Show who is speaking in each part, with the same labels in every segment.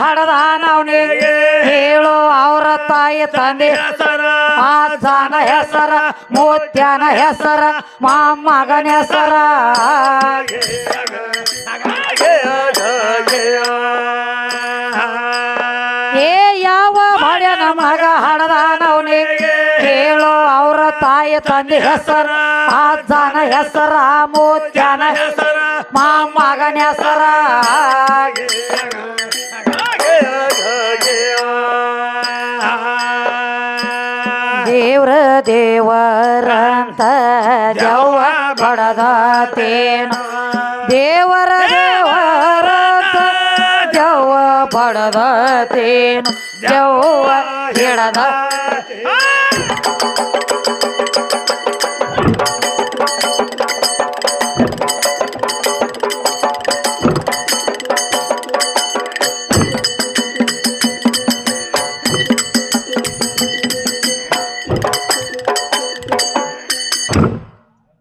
Speaker 1: ಹಡದಾನ ಅವನಿಗೆ ಹೇಳು ಅವರ ತಾಯಿ ತಂದೆ ಅಜ್ಜನ ಹೆಸರ ಮುತ್ಯನ ಹೆಸರ ಮೊಮ್ಮಗನ ಹೆಸರ ಏ ಯಾವ ಬಡ್ಯನ ಮಗ ಹಡದಾನ ಅವನಿಗೆ ಹೇಳು ಅವರ ತಾಯಿ ತಂದೆ ಹೆಸರ ಅಜ್ಜನ ಹೆಸರ ಮುತ್ಯನ ಹೆಸರ ಮೊಮ್ಮಗನ ಹೆಸರ ದೇವ್ರ ದೇವರಂತ ಜವ್ವ ಬಡದತೇನು ದೇವರ ದೇವರಂತ ಜವ್ವ ಬಡದತೇನು ಜವ್ವ ಹಿಡದ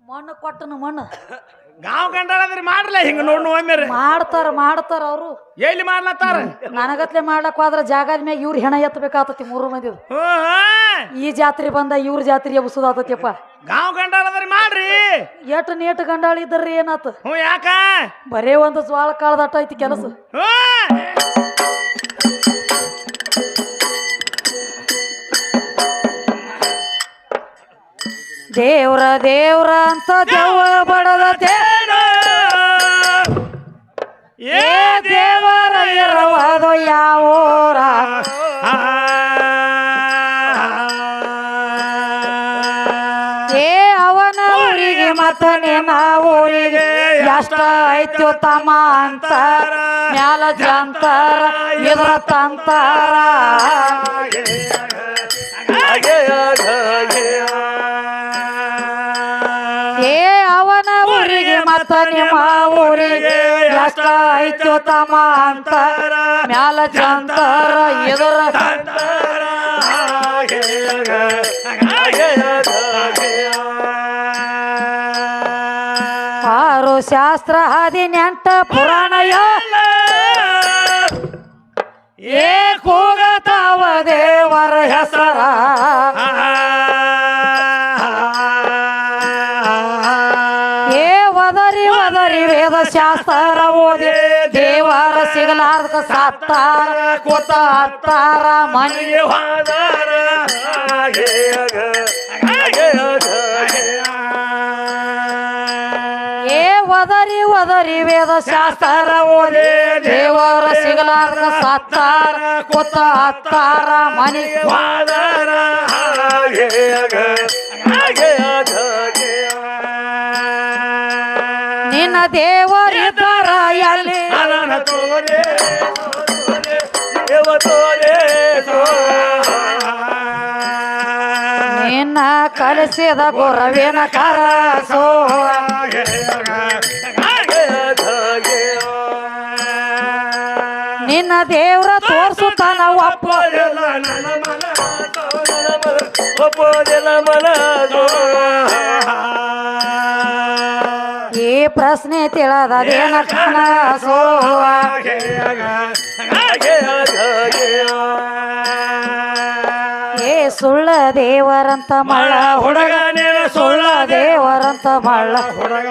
Speaker 1: ಮಣ್ಣು ಕೊಟ್ಟನು ಮಣ್ಣು
Speaker 2: ಗಾಂವ್ ಗಂಡಾದ್ರಿ ಮಾಡ್ರಲ್ಲ ಹಿಂಗ ನೋಡ್ ಒಮ್ಮೆರೆ
Speaker 1: ಮಾಡ್ತಾರ ಅವರು
Speaker 2: ಎಲ್ಲಿ ಮಾಡ್ಲತ್ತಾರ
Speaker 1: ನನಗತ್ಲೆ ಮಾಡ್ಲಕ್ ಹೋದ್ರ ಜಾಗದ ಮ್ಯಾಗ ಇವ್ರ ಹೆಣ ಎತ್ತಬೇಕಾತತಿ ಮೂರು ಮಂದಿ ಈ ಜಾತ್ರೆ ಬಂದ ಇವ್ರ ಜಾತ್ರೆ ಎಬ್ಸುದಾತತಿಯಪ್ಪ
Speaker 2: ಗಾಂವ್ ಗಂಡಾದ್ರಿ ಮಾಡ್ರಿ
Speaker 1: ಎಟ್ ನೀಟ್ ಗಂಡಾಳ ಇದ್ದರ್ರಿ ಏನಾತ
Speaker 2: ಯಾಕ
Speaker 1: ಬರೇ ಒಂದು ಜ್ವಾಳ ಕಾಳದಟ್ಟ ಐತಿ ಕೆಲಸ ದೇವ್ರ ದೇವ್ರ ಅಂತ ಜವ್ವ ಬಡದತೇನು ಏ ದೇವರ ಇರವಾದು ಯಾವೂರ ಏ ಅವನ ಊರಿಗೆ ಮತ್ತ ನಿನ್ನ ಊರಿಗೆ ಎಷ್ಟ ಐತ್ಯೋ ತಮ ಅಂತಾರ ಮ್ಯಾಲ ಜಂತಾರ ಇದ್ರ ತಂತಾರ ಏ ಅವನ ಊರಿಗೆ ಮತ್ತ ನಿಮ್ಮ ಊರಿಗೆ ಎಷ್ಟ ಐತ್ಯೋ ತಮ ಅಂತಾರ ಮ್ಯಾಲ ಜಂತಾರ ಇದ್ರ ಆರು ಶಾಸ್ತ್ರ 18 ಪುರಾಣ ಏ ಕೂಗತಾವ ದೇವರ ಹೆಸರ ಏ ಒದರಿ ಒದರಿ ವೇದ ಶಾಸ್ತ್ರ ಓದಿ ದೇವರ ಸಿಗಲಾರ್ದ ಸತ್ತಾರ ಕೂತ ಹತ್ತಾರ ಮನೆಗೆ ಹೋದಾರ ಏ ಒದರಿ ಒದರಿ ವೇದ ಶಾಸ್ತ್ರ ಓದಿ ದೇವರ ಸಿಗಲಾರ್ದ ಸತ್ತಾರ ಕೂತ ಹತ್ತಾರ ಮನೆಗೆ ಹೋದಾರ ನಿನ್ನ ದೇವರಿದ್ದರ ಎಲ್ಲಿ ನಿನ್ನ ಕಲಿಸಿದ ಗುರವಿನ ಕರಸೋ ನಿನ್ನ ದೇವ್ರ ತೋರ್ಸುತ್ತಾನ ಈ ಪ್ರಶ್ನೆ ತಿಳದೇನ ಕನಸೋ ಏ ಸುಳ್ಳ ದೇವರಂತ ಮಳ್ಳ ಹುಡುಗ ಸುಳ್ಳ ದೇವರಂತ ಮಳ್ಳ ಹುಡುಗ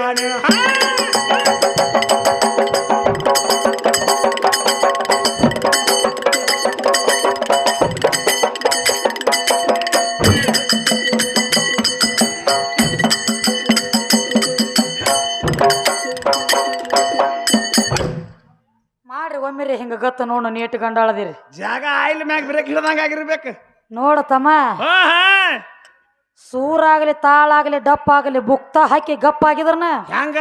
Speaker 1: ಮಾಡ್ರಿ ಒಮ್ಮೆರಿ ಹಿಂಗ ಗತ್ತ ನೋಡ ನೀಟ್ ಗಂಡಾಳದಿರಿ
Speaker 2: ಜಾಗ ಆಯಿಲ್ ಮ್ಯಾಗ ಬ್ರೇಕ್ ಹಿಡ್ದಂಗ ಆಗಿರ್ಬೇಕು
Speaker 1: ನೋಡತಮ್ಮ ಸೂರಾಗ್ಲಿ ತಾಳಾಗ್ಲಿ ಡಪ್ ಆಗ್ಲಿ ಬುಕ್ತ ಹಾಕಿ ಗಪ್ ಆಗಿದ್ರನ
Speaker 2: ಹೆಂಗ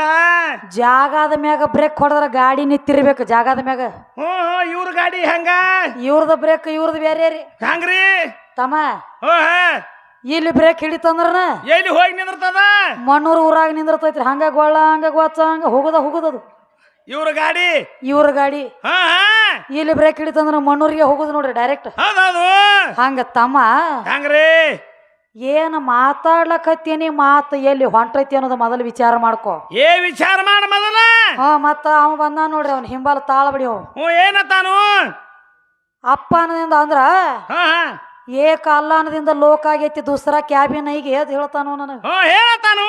Speaker 1: ಜಾಗದ ಮ್ಯಾಗ ಬ್ರೇಕ್ ಹೊಡೆದ್ರ ಗಾಡಿ ನಿಂತಿರ್ಬೇಕು ಜಾಗದ ಮ್ಯಾಗ
Speaker 2: ಇವ್ರ ಗಾಡಿ ಹೆಂಗ
Speaker 1: ಇವ್ರದ ಬ್ರೇಕ್ ಇವ್ರದ್ ಬೇರೆ ರೀ
Speaker 2: ಹೆಂಗ್ರಿ
Speaker 1: ತಮ್ಮ ಇಲ್ಲಿ ಬ್ರೇಕ್ ಹಿಡಿತಂದ್ರನ
Speaker 2: ಎಲ್ಲಿ ಹೋಗಿ ನಿಂದಿರ್ತದ
Speaker 1: ಮಣ್ಣೂರು ಊರಾಗ ನಿಂದಿರ್ತೈತ್ರಿ ಹಂಗ ಗೊಳ್ಳ ಹಂಗ ಗೊಚ್ಚ ಹಂಗ ಹೋಗುದದು
Speaker 2: ಇವ್ರ ಗಾಡಿ
Speaker 1: ಇಲ್ಲಿ ಬ್ರೇಕ್ ಹಿಡಿತಂದ್ರ ಮಣ್ಣೂರಿಗೆ ಹೋಗುದು ನೋಡ್ರಿ ಡೈರೆಕ್ಟ್ ಹಂಗ ತಮ್ಮ
Speaker 2: ಹೆಂಗ್ರಿ
Speaker 1: ಏನ್ ಮಾತಾಡ್ಲಕತ್ತೀನಿ ಮಾತು ಎಲ್ಲಿ ಹೊಂಟೈತಿ ಅನ್ನೋದು ಮೊದಲು ವಿಚಾರ ಮಾಡ್ಕೋ
Speaker 2: ವಿಚಾರ ಮಾಡ ಮೊದಲ
Speaker 1: ಮತ್ತ ಅವ ಬಂದ ನೋಡ್ರಿ ಅವ್ನ ಹಿಂಬಾಲ ತಾಳ ಬಡಿ
Speaker 2: ಏನತ್ತಾನು
Speaker 1: ಅಪ್ಪ ಅನ್ನದಿಂದ ಅಂದ್ರ
Speaker 2: ಹಾ ಹಾ
Speaker 1: ಏಕ ಅಲ್ಲ ಅನ್ನದಿಂದ ಲೋಕ ಆಗೈತಿ ದುಸ್ರಾ ಕ್ಯಾಬಿನ್ ಐಗೆ ಅದ್ ಹೇಳ್ತಾನು ನನಗ.
Speaker 2: ಹೇಳತಾನು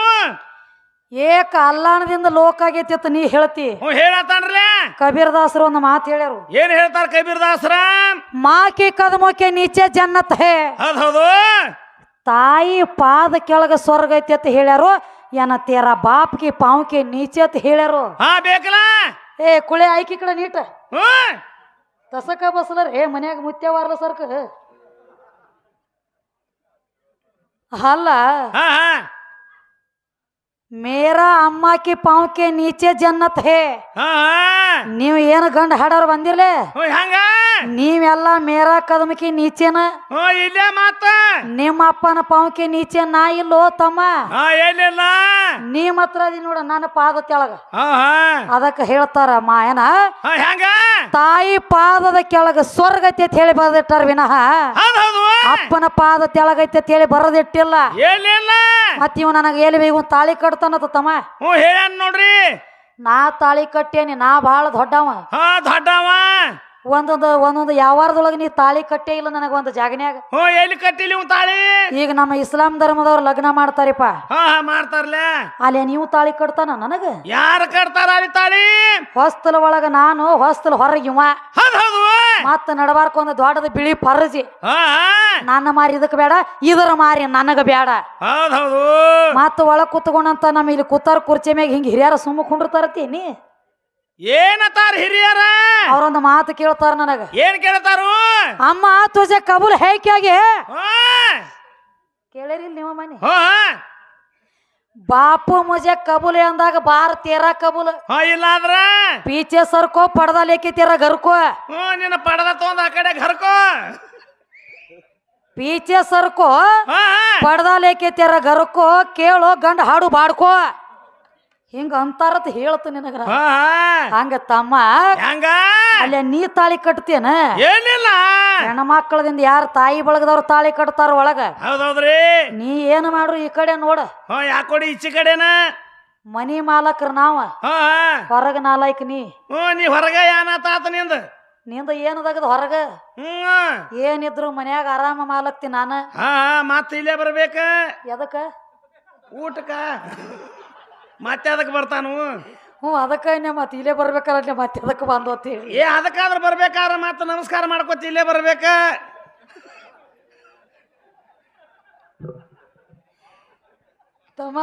Speaker 1: ಏಕ ಅಲ್ಲ ಅನ್ನದಿಂದ ಲೋಕ ಆಗೈತಿ ಅಂತ ನೀ ಹೇಳ್ತಿ.
Speaker 2: ಹೇಳತಾನ್ರಲ್ಲ
Speaker 1: ಕಬೀರ್ ದಾಸರು ಒಂದು ಮಾತು ಹೇಳ್ಯಾರು.
Speaker 2: ಏನ್ ಹೇಳ್ತಾರ ಕಬೀರ್ ದಾಸರ?
Speaker 1: ಮಾಕಿ ಕದಮೋಕೆ ನೀಚೆ ಜನ್ನತ್ ಹೇ.
Speaker 2: ಹೌದು
Speaker 1: ತಾಯಿ ಪಾದ ಕೆಳಗ ಸ್ವರ್ಗ ಐತಿ ಅಂತ ಹೇಳ್ಯಾರು. ಏನ ತೇರ ಬಾಪ್ಗೆ ಪಾವ್ಕೆ ನೀಚೆ ಅಂತ ಹೇಳ್ಯಾರು.
Speaker 2: ಹಾ ಬೇಕಲ್ಲ
Speaker 1: ಏ ಕುಳೆ ಆಯ್ಕಿ ಕಡೆ ನೀಟ
Speaker 2: ಹ್ಮ್
Speaker 1: ತಸಕ ಬಸ್ಲರ್ ಏ ಮನ್ಯಾಗ ಮುತ್ಯವಾರ್ಲ ಸರ್ಕ ಅಲ್ಲ.
Speaker 2: ಹಾ ಹಾ
Speaker 1: ಮೇರಾ ಅಮ್ಮ ಕಿ ಪಾವ್ ಕೆ ನೀಚೆ ಜನ್ನತ್ ಹೇ.
Speaker 2: ಹಾ
Speaker 1: ನೀವ್ ಏನ್ ಗಂಡ ಹಾಡೋರ್ ಬಂದಿರ್ಲೆ
Speaker 2: ಹಂಗ
Speaker 1: ನೀವೆಲ್ಲ ಮೇರಾ ಕದಮಕಿ ನೀಚೆನ.
Speaker 2: ಇಲ್ಲೇ ಮಾತ
Speaker 1: ನಿಮ್ಮ ಅಪ್ಪನ ಪಾವ್ಕೆ ನೀಚೆ ನಾ ಇಲ್ಲೋ ತಮ್ಮ.
Speaker 2: ಏನಿಲ್ಲ
Speaker 1: ನೀ ಮಾತ್ರ ಅದಿ ನೋಡ ನನ್ನ ಪಾದ ತೆಳಗ.
Speaker 2: ಹಾ ಹಾ
Speaker 1: ಅದಕ್ಕ ಹೇಳ್ತಾರ ಮಾಯನ
Speaker 2: ಹೆಂಗ
Speaker 1: ತಾಯಿ ಪಾದದ ಕೆಳಗ ಸ್ವರ್ಗ ಐತಿ ಅಂತ ಹೇಳಿ ಬರದಿಟ್ಟಾರ ವಿನಃ
Speaker 2: ಹೌದು
Speaker 1: ಅಪ್ಪನ ಪಾದ ತೆಳಗೈತಿ ಅಂತ ಹೇಳಿ ಬರದಿಟ್ಟಿಲ್ಲ.
Speaker 2: ಏನಿಲ್ಲ
Speaker 1: ಮತ್ ಇವ್ ನನಗ ಎಲ್ಲಿ ಬೇಗ ಒಂದ್ ತಾಳಿ ಕಟ್ತಾನತ್ತ ತಮ್ಮ.
Speaker 2: ಹೇಳ್ಯಾನ ನೋಡ್ರಿ.
Speaker 1: ನಾ ತಾಳಿ ಕಟ್ಟೇನಿ, ನಾ ಬಾಳ ದೊಡ್ಡವ.
Speaker 2: ದೊಡ್ಡವ
Speaker 1: ಒಂದೊಂದು ಯಾವಾರದೊಳಗ ನೀ ತಾಳಿ ಕಟ್ಟೇ ಇಲ್ಲ ನನಗ ಒಂದು ಜಾಗನ್ಯಾಗ.
Speaker 2: ಎಲ್ಲಿ ಕಟ್ಟಿಲಿ ತಾಳಿ?
Speaker 1: ಈಗ ನಮ್ಮ ಇಸ್ಲಾಂ ಧರ್ಮದವ್ರು ಲಗ್ನ ಮಾಡ್ತಾರಿಪ್ಪ.
Speaker 2: ಮಾಡ್ತಾರಲ್ಲ
Speaker 1: ಅಲ್ಲೇ ನೀವು ತಾಳಿ ಕಟ್ತಾನ ನನಗ?
Speaker 2: ಯಾರು ಕಟ್ತಾರ ಅಲ್ಲಿ ತಾಳಿ?
Speaker 1: ಹೊಸ್ತಲ ಒಳಗ ನಾನು, ಹೊಸ್ತಲ ಹೊರಗಿವ. ಮತ್ತ ನಡಬಾರ್ಕ ಒಂದು ದೊಡ್ಡದ ಬಿಳಿ ಪರ್ಜಿ. ನನ್ನ ಮಾರಿ ಇದಕ್ ಬೇಡ, ಇದರ ಮಾರಿ ನನಗ ಬೇಡ.
Speaker 2: ಹೌದೌದು
Speaker 1: ಮತ್ತ ಒಳಗ್ ಕುತ್ಕೊಂಡಂತ ನಮ್ಮ ಇಲ್ಲಿ ಕೂತಾರ ಕುರ್ಚಿ ಮ್ಯಾಗ ಹಿಂಗ ಹಿರಿಯರ ಸುಮ್ಮ ಕುಂಡಿರ್ತಾರತೀನಿ.
Speaker 2: ಏನತಾರ ಹಿರಿಯರ?
Speaker 1: ಅವ್ರೊಂದು ಮಾತು ಕೇಳ್ತಾರ ನನಗ.
Speaker 2: ಏನ್ ಕೇಳ್ತಾರು?
Speaker 1: ಅಮ್ಮ ತುಜೆ ಕಬೂಲ್ ಹೇಗೆ ಕೇಳಿರಿ ನಿಮ್ಮ ಮನೆ. ಬಾಪು ಮುಜೆ ಕಬೂಲ್ ಅಂದಾಗ ಬಾರ್ ತೇರಾ ಕಬೂಲ್.
Speaker 2: ಇಲ್ಲ ಅಂದ್ರ
Speaker 1: ಪೀಚೆ ಸರ್ಕೋ ಪಡದ ಲೇಕಿ ತೇರ ಗರ್ಕೋ.
Speaker 2: ನಿನ್ನ ಪಡದ ತಗೊಂಡ್ ಆ ಕಡೆ ಹರ್ಕೋ.
Speaker 1: ಪೀಚೆ ಸರ್ಕೋ ಪಡದ ಲೇಕಿ ತೇರ ಗರ್ಕೋ. ಕೇಳೋ ಗಂಡ ಹಾಡು ಬಾಡ್ಕೋ. ಹಿಂಗ ಅಂತಾರತ್ ಹೇಳ್ತ ನಿನಗ. ಹಂಗ ತಮ್ಮ
Speaker 2: ಹಂಗ
Speaker 1: ಅಲ್ಲೇ ನೀ ತಾಳಿ ಕಟ್ತೇನ?
Speaker 2: ಏನಿಲ್ಲ
Speaker 1: ಹೆಣ್ಮಕ್ಳದಿಂದ ಯಾರ ತಾಯಿ ಬಳಗದವ್ರ ತಾಳಿ ಕಟ್ತಾರ ಒಳಗ.
Speaker 2: ಹೌದೌದ್ರಿ.
Speaker 1: ನೀ ಏನ್ ಮಾಡ್ರು ಈ ಕಡೆ ನೋಡ.
Speaker 2: ಯಾಕೊಡಿ ಈಚೆ ಕಡೆನ
Speaker 1: ಮನಿ ಮಾಲಕ್ರ ನಾವ, ಹೊರಗ ನಾಲಾಯ್ಕ ನೀ.
Speaker 2: ನೀ ಹೊರಗ ಏನಾತ ನಿಂದ?
Speaker 1: ನಿಂದ ಏನದಾಗದ ಹೊರಗ? ಏನಿದ್ರು ಮನ್ಯಾಗ ಆರಾಮ ಮಾಲಕ್ತಿ ನಾನ.
Speaker 2: ಮತ್ತ ಇಲ್ಲೇ ಬರ್ಬೇಕ.
Speaker 1: ಎದಕ್ಕ?
Speaker 2: ಊಟಕ್ಕ. ಮತ್ತೆ ಅದಕ್ಕೆ ಬರ್ತಾನು.
Speaker 1: ಅದಕ್ಕ ಮತ್ತೆ ಇಲ್ಲೇ ಬರ್ಬೇಕಲ್ಲ ಮತ್ತೆ ಅದಕ್ಕೆ ಬಂದು ಅಂತ ಹೇಳಿ.
Speaker 2: ಅದಕ್ಕಾದ್ರೆ ಬರ್ಬೇಕಾದ್ರೆ ಮತ್ತೆ ನಮಸ್ಕಾರ ಮಾಡ್ಕೊತ ಇಲ್ಲೇ ಬರ್ಬೇಕ.
Speaker 1: ತಮ್ಮ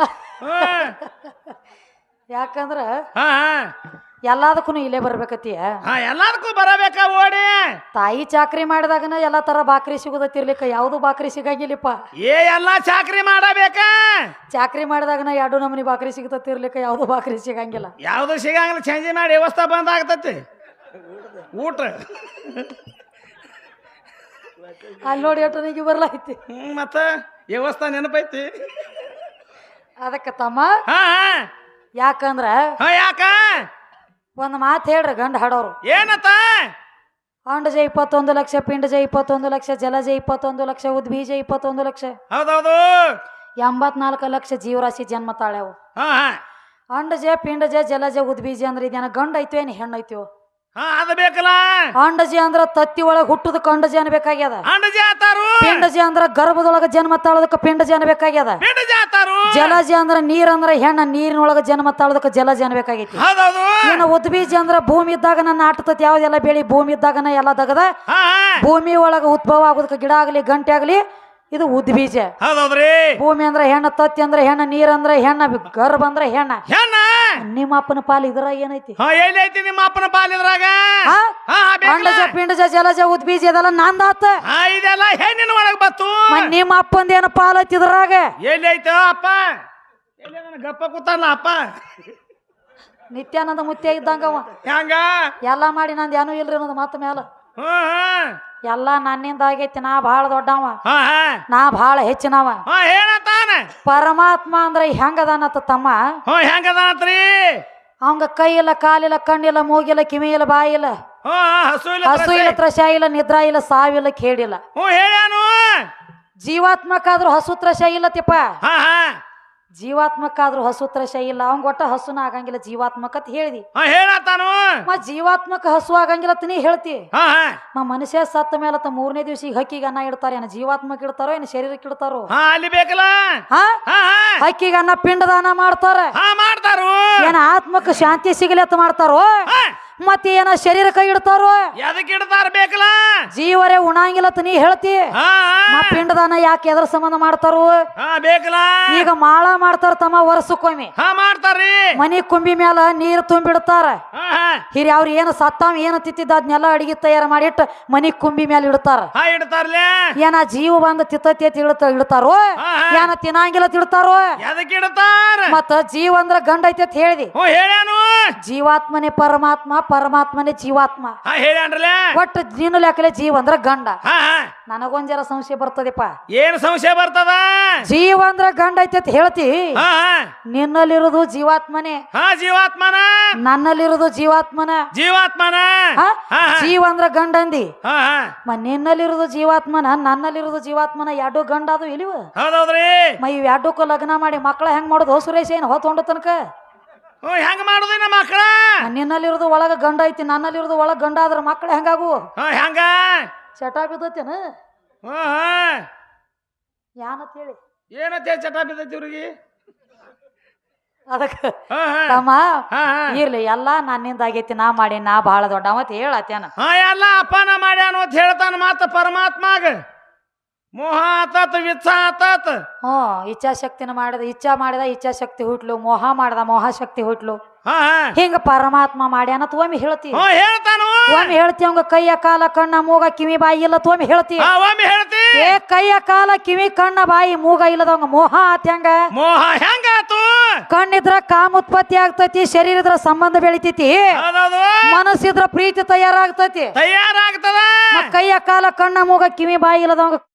Speaker 1: ಯಾಕಂದ್ರ ಎಲ್ಲದಕ್ಕೂ ಇಲ್ಲೇ ಬರ್ಬೇಕತ್ತೀಯ.
Speaker 2: ಎಲ್ಲದಕ್ಕೂ ಬರಬೇಕ ಓಡಿ.
Speaker 1: ತಾಯಿ ಚಾಕ್ರಿ ಮಾಡಿದಾಗನ ಎಲ್ಲಾ ತರ ಬಾಕ್ರಿ ಸಿಗುದತ್ತಿರ್ಲಿಕ್ಕ ಯಾವ್ದು ಬಾಕ್ರಿ ಸಿಗಂಗಿಲ್ಲಪ್ಪ.
Speaker 2: ಎಲ್ಲಾ ಚಾಕ್ರಿ ಮಾಡಬೇಕ.
Speaker 1: ಚಾಕ್ರಿ ಮಾಡಿದಾಗನ 2 ನಮೂನಿ ಬಾಕ್ರಿ ಸಿಗತಿರ್ಲಿಕ್ಕ ಯಾವ್ದು ಬಾಕ್ರಿ ಸಿಗಂಗಿಲ್ಲ.
Speaker 2: ಯಾವ್ದು ಸಿಗಂಗಿಲ್ಲ. ಚೇಂಜ್ ಮಾಡಿ ವ್ಯವಸ್ಥೆ ಬಂದ್ ಆಗ್ತತಿ ಊಟ.
Speaker 1: ಅಲ್ಲಿ ನೋಡಿ ಎಟ್ಟನಿಗೆ ಬರ್ಲೈತಿ.
Speaker 2: ಮತ್ತ ವ್ಯವಸ್ಥೆ ನೆನಪೈತಿ.
Speaker 1: ಅದಕ್ಕ ತಮ್ಮ ಯಾಕಂದ್ರ
Speaker 2: ಯಾಕ
Speaker 1: ಒಂದ್ ಮಾತು ಹೇಳ್ರಿ ಗಂಡ ಹಾಡೋರು.
Speaker 2: ಏನತ್ತ?
Speaker 1: ಅಂಡಜ 21 ಲಕ್ಷ, ಪಿಂಡಜ 21 ಲಕ್ಷ, ಜಲಜ 21 ಲಕ್ಷ, ಉದ್ಬೀಜ 21 ಲಕ್ಷ.
Speaker 2: ಹೌದೌದು
Speaker 1: 84 ಲಕ್ಷ ಜೀವರಾಶಿ ಜನ್ಮ ತಾಳ್ಯಾವು. ಅಂಡಜ ಪಿಂಡಜ ಜಲಜ ಉದ್ಬೀಜ ಅಂದ್ರೆ ಇದೇನ ಗಂಡ ಐತೋ ಏನ್ ಹೆಣ್ಣು ಐತೋ?
Speaker 2: ಅದ ಬೇಕಲ್ಲ.
Speaker 1: ಅಂಡಜ ಅಂದ್ರ ತತ್ತಿ ಒಳಗ ಹುಟ್ಟುದ ಅಂಡಜ ಅನ್ಬೇಕಾಗ್ಯದ.
Speaker 2: ಅಂಡಜ ಆತಾರು.
Speaker 1: ಪಿಂಡಜ ಅಂದ್ರ ಗರ್ಭದೊಳಗ ಜನ್ಮ ತಾಳೋದಕ್ಕ ಪಿಂಡಜ ಅನ್ಬೇಕಾಗ್ಯದ.
Speaker 2: ಪಿಂಡಜ ಆತಾರು.
Speaker 1: ಜಲಜ ಅಂದ್ರ ನೀರ್ ಅಂದ್ರ ಹೆಣ್ಣ, ನೀರಿನೊಳಗ ಜನ್ಮ ತಾಳೋದಕ್ಕ ಜಲಜ ಅನ್ಬೇಕಾಗೈತಿ.
Speaker 2: ಹೌದೌದು.
Speaker 1: ಏನ ಉದ್ಬೀಜ ಅಂದ್ರ ಭೂಮಿ ಇದ್ದಾಗ ನನ್ನ ಆಟತತಿ ಯಾವ್ದೆಲ್ಲ ಬೆಳಿ ಭೂಮಿ ಇದ್ದಾಗನ ಎಲ್ಲ ದಗದ ಭೂಮಿ ಒಳಗ ಉದ್ಭವ ಆಗೋದಕ್ಕ ಗಿಡ ಆಗ್ಲಿ ಗಂಟೆ ಆಗ್ಲಿ ಇದು ಉದ್ಬೀಜ.
Speaker 2: ಹೌದೌದ್ರಿ.
Speaker 1: ಭೂಮಿ ಅಂದ್ರ ಹೆಣ್ಣ, ತತ್ತಿ ಅಂದ್ರ ಹೆಣ್ಣ, ನೀರ್ ಅಂದ್ರ ಹೆಣ್ಣ, ಗರ್ಭ ಅಂದ್ರ ಹೆಣ್ಣ. ನಿಮ್ಮ ಅಪ್ಪನ ಪಾಲು ಇದ್ರಾಗ ಏನೈತಿ?
Speaker 2: ಏನೈತಿ ನಿಮ್ಮ ಅಪ್ಪನ ಪಾಲು ಇದ್ರಾಗ?
Speaker 1: ಅಂಡಜ ಪಿಂಡಜ ಜಲಜ ಉದ್ಬೀಜ ಇದೆಲ್ಲ ನಂದಾತ.
Speaker 2: ಇದೆಲ್ಲ ಹೆಣ್ಣಿನ ಒಳಗ ಬತ್ತು.
Speaker 1: ನಿಮ್ಮ ಅಪ್ಪಂದ ಏನ ಪಾಲು ಐತಿ ಇದ್ರಾಗ?
Speaker 2: ಎಲ್ಲೈತ ಅಪ್ಪ? ಗಪ್ಪ ಕೂತಲ್ಲ ಅಪ್ಪ.
Speaker 1: ನಿತ್ಯಾನಂದ ಮುತ್ಯ ಇದ್ದಂಗವ.
Speaker 2: ಹೆಂಗ
Speaker 1: ಎಲ್ಲಾ ಮಾಡಿ ನಂದು ಏನೂ ಇಲ್ರಿ ಅನ್ನೋದು ಮತ್ತ ಮ್ಯಾಲ ಎಲ್ಲಾ ನನ್ನಿಂದ ಆಗೈತಿ. ನಾ ಭಾಳ ದೊಡ್ಡವ, ನಾ ಭಾಳ ಹೆಚ್ಚಿನವ. ಪರಮಾತ್ಮ ಅಂದ್ರ ಹೆಂಗದಾನತ್ತ ತಮ್ಮ?
Speaker 2: ಹೆಂಗದಾನತ್ರಿ?
Speaker 1: ಅವಂಗ ಕೈ ಇಲ್ಲ, ಕಾಲಿಲ್ಲ, ಕಣ್ಣಿಲ್ಲ, ಮೂಗಿಲ್ಲ, ಕಿವಿ ಇಲ್ಲ, ಬಾಯಿ ಇಲ್ಲ, ಹಸು ಇಲ್ಲ, ತ್ರಶ ಇಲ್ಲ, ನಿದ್ರಾ ಇಲ್ಲ, ಸಾವಿಲ್ಲ, ಕೇಳಿಲ್ಲ.
Speaker 2: ಹೇಳ್ಯಾನು
Speaker 1: ಜೀವಾತ್ಮಕ್ಕಾದ್ರೂ ಹಸು ತ್ರಶ ಇಲ್ಲತಿಪ್ಪ. ಜೀವಾತ್ಮಕ್ಕಾದ್ರೂ ಹಸುತ್ರಶ ಇಲ್ಲ ಅವಂಗ ಒಟ್ಟ ಹಸುನ ಆಗಂಗಿಲ್ಲ ಜೀವಾತ್ಮಕತ್ ಹೇಳ್ದಿ
Speaker 2: ಹೇಳತ್ತಾನು
Speaker 1: ಜೀವಾತ್ಮಕ ಹಸು ಆಗಂಗಿಲ್ಲ ಅಂತ ನೀ ಹೇಳ್ತಿ
Speaker 2: ಹಾ ಹಾ
Speaker 1: ಮನುಷ್ಯ ಸತ್ತ ಮೇಲೆ ಮೂರನೇ ದಿವಸ ಹಕ್ಕಿಗೆ ಅನ್ನ ಇಡ್ತಾರ ಏನ ಜೀವಾತ್ಮಕ್ ಇಡ್ತಾರೋ ಏನ ಶರೀರಕ್ಕೆ ಇಡ್ತಾರೋ
Speaker 2: ಹಾ ಅಲ್ಲಿ ಬೇಕಲ್ಲ
Speaker 1: ಹಾ
Speaker 2: ಹಾ ಹಾ
Speaker 1: ಹಕ್ಕಿಗೆ ಅನ್ನ ಪಿಂಡದಾನ ಮಾಡ್ತಾರ
Speaker 2: ಹಾ ಮಾಡ್ತಾರು
Speaker 1: ಏನ ಆತ್ಮಕ್ಕೆ ಶಾಂತಿ ಸಿಗಲಿ ಅಂತ ಮಾಡ್ತಾರೋ
Speaker 2: ಹಾ
Speaker 1: ಮತ್ತೆ ಏನ ಶರೀರಕ್ಕೆ ಇಡ್ತಾರೋ
Speaker 2: ಎದಕ್ಕೆ ಇಡ್ತಾರ ಬೇಕಲ್ಲ
Speaker 1: ಜೀವರೇ ಉಣಂಗಿಲ್ಲ ಅಂತ ನೀ ಹೇಳ್ತಿ
Speaker 2: ಹಾ
Speaker 1: ಪಿಂಡದಾನ ಯಾಕೆ ಎದ್ರ ಸಂಬಂಧ ಮಾಡ್ತಾರೋ
Speaker 2: ಹಾ ಬೇಕಲ್ಲ
Speaker 1: ಈಗ ಮಾಳ ಮಾಡ್ತಾರ ತಮ್ಮ ವರ್ಷಕ್ಕೊಮ್ಮೆ
Speaker 2: ಹಾ ಮಾಡ್ತಾರ್ರಿ
Speaker 1: ಮನಿ ಕುಂಬಿ ಮ್ಯಾಲ ನೀರು ತುಂಬಿಡ್ತಾರ
Speaker 2: ಹಾ ಹಾ
Speaker 1: ಹಿರಿ ಅವ್ರ ಏನು ಸತ್ತಾವ ಏನು ತಿತ್ತಿದ್ದ ಅದನ್ನೆಲ್ಲ ಅಡಿಗೆ ತಯಾರು ಮಾಡಿಟ್ಟು ಮನಿ ಕುಂಬಿ ಮ್ಯಾಲ ಇಡ್ತಾರ
Speaker 2: ಹಾ ಇಡ್ತಾರ್ಲೆ
Speaker 1: ಏನ ಜೀವ ಬಂದ ತಿತ್ತತಿ ಅಂತ ಇಡ್ತಾರೋ ಏನ ತಿನ್ನಂಗಿಲ್ಲ ತಿಳ್ತಾರೋ
Speaker 2: ಎದಕ್ಕೆ ಇಡ್ತಾರ
Speaker 1: ಮತ್ತ ಜೀವ ಅಂದ್ರ ಗಂಡ ಐತಿ ಅಂತ ಹೇಳಿದಿ
Speaker 2: ಹೇಳ್ಯಾನು
Speaker 1: ಜೀವಾತ್ಮನೇ ಪರಮಾತ್ಮ ಪರಮಾತ್ಮನೇ ಜೀವಾತ್ಮ
Speaker 2: ಹಾ ಹೇಳ್ಯಾನ್ರಲ್ಲ
Speaker 1: ಒಟ್ಟು ನೀನು ಲೆಕ್ಕಲೆ ಜೀವ ಅಂದ್ರ ಗಂಡ
Speaker 2: ಹಾ ಹಾ
Speaker 1: ನನಗೊಂದ್ ಜರ ಸಂಶಯ ಬರ್ತದಪ್ಪ
Speaker 2: ಏನ್ ಸಂಶಯ ಬರ್ತದ
Speaker 1: ಜೀವ ಅಂದ್ರ ಗಂಡ ಐತಿ ಅಂತ ಹೇಳ್ತಿ
Speaker 2: ಹಾ ಹಾ
Speaker 1: ನಿನ್ನಲ್ಲಿರೋದು ಜೀವಾತ್ಮನೇ
Speaker 2: ಹಾ ಜೀವಾತ್ಮನ
Speaker 1: ನನ್ನಲ್ಲಿರೋದು ಜೀವಾತ್ಮನ
Speaker 2: ಜೀವಾತ್ಮನ
Speaker 1: ಹಾ?
Speaker 2: ಹಾ ಹಾ
Speaker 1: ಜೀವ ಅಂದ್ರ ಗಂಡ ಅಂದಿ
Speaker 2: ಹಾ ಹಾ
Speaker 1: ನಿನ್ನಲ್ಲಿರೋದು ಜೀವಾತ್ಮನ ನನ್ನಲ್ಲಿರೋದು ಜೀವಾತ್ಮನ ಎರಡು ಗಂಡ ಅದು ಇಲಿವ
Speaker 2: ಹೌದೌದ್ರಿ
Speaker 1: ಇವ್ ಎರಡಕ್ಕೂ ಲಗ್ನ ಮಾಡಿ ಮಕ್ಕಳ ಹೆಂಗ್ ಮಾಡೋದು ಸುರೇಶ್ ಏನ್ ಹೊತ್ತು ತನಕ
Speaker 2: ಹೆಂಗ ಮಾಡುದಿನ ಮಕ್ಕಳ
Speaker 1: ನಿನ್ನಲ್ಲಿರೋದು ಒಳಗ ಗಂಡ ಐತಿ ನನ್ನಲ್ಲಿರೋದು ಒಳಗ ಗಂಡ ಆದ್ರ ಮಕ್ಕಳ ಹೆಂಗಾಗು
Speaker 2: ಹೆಂಗ
Speaker 1: ಚಟ ಬಿದ್ದತೇನ
Speaker 2: ಹಾ ಹಾ
Speaker 1: ಯಾನತ್ ಹೇಳಿ
Speaker 2: ಏನತ್ತೆ ಚಟ ಬಿದ್ದೈತಿ ಇವ್ರಿಗೆ
Speaker 1: ಅದಕ್ಕ
Speaker 2: ಹಾ ಹಾ
Speaker 1: ತಮ್ಮ
Speaker 2: ಹಾ ಹಾ
Speaker 1: ಇರ್ಲಿ ಎಲ್ಲಾ ನನ್ನಿಂದ ಆಗೈತಿ ನಾ ಮಾಡಿ ನಾ ಬಹಳ ದೊಡ್ಡ ಮತ್ ಹೇಳತ್ತೇನ
Speaker 2: ಹಾ ಎಲ್ಲ ಅಪ್ಪನ ಮಾಡ್ಯಾನು ಅಂತ ಹೇಳ್ತಾನ ಮಾತ ಪರಮಾತ್ಮಾಗ ಮೋಹ ಆತತ್ ವಿತ್ಸ ಆತತ್
Speaker 1: ಇಚ್ಛಾಶಕ್ತಿನ ಮಾಡಿದ ಇಚ್ಛಾಶಕ್ತಿ ಹುಟ್ಲು ಮೋಹ ಮಾಡಿದ ಮೋಹಶಕ್ತಿ ಹುಟ್ಲು
Speaker 2: ಹಾ ಹಾ
Speaker 1: ಹಿಂಗ ಪರಮಾತ್ಮ ಮಾಡ್ಯಾನ ಒಮ್ಮೆ ಹೇಳ್ತಿ
Speaker 2: ಹ್ಞೂ ಹೇಳ್ತಾನು
Speaker 1: ಒಮ್ಮೆ ಹೇಳ್ತಿ ಅವಂಗ ಕೈಯ ಕಾಲ ಕಣ್ಣ ಮೂಗ ಕಿವಿ ಬಾಯಿ ಇಲ್ಲ ಒಮ್ಮೆ ಹೇಳ್ತಿ
Speaker 2: ಹಾ ಒಮ್ಮೆ ಹೇಳ್ತಿ
Speaker 1: ಏ ಕೈಯ ಕಾಲ ಕಿವಿ ಕಣ್ಣ ಬಾಯಿ ಮೂಗ ಇಲ್ಲದವಂಗ ಮೋಹ ಆತ್ ಹೆಂಗ
Speaker 2: ಮೋಹ ಹೆಂಗಾತು
Speaker 1: ಕಣ್ಣಿದ್ರ ಕಾಮ ಉತ್ಪತ್ತಿ ಆಗ್ತೈತಿ ಶರೀರ ಇದ್ರ ಸಂಬಂಧ ಬೆಳಿತೈತಿ
Speaker 2: ಹೌದೌದು
Speaker 1: ಮನಸ್ಸಿದ್ರ ಪ್ರೀತಿ ತಯಾರಾಗ್ತೈತಿ
Speaker 2: ತಯಾರಾಗ್ತದ
Speaker 1: ಕೈಯ ಕಾಲ ಕಣ್ಣ ಮೂಗ ಕಿವಿ ಬಾಯಿ ಇಲ್ಲದವಂಗ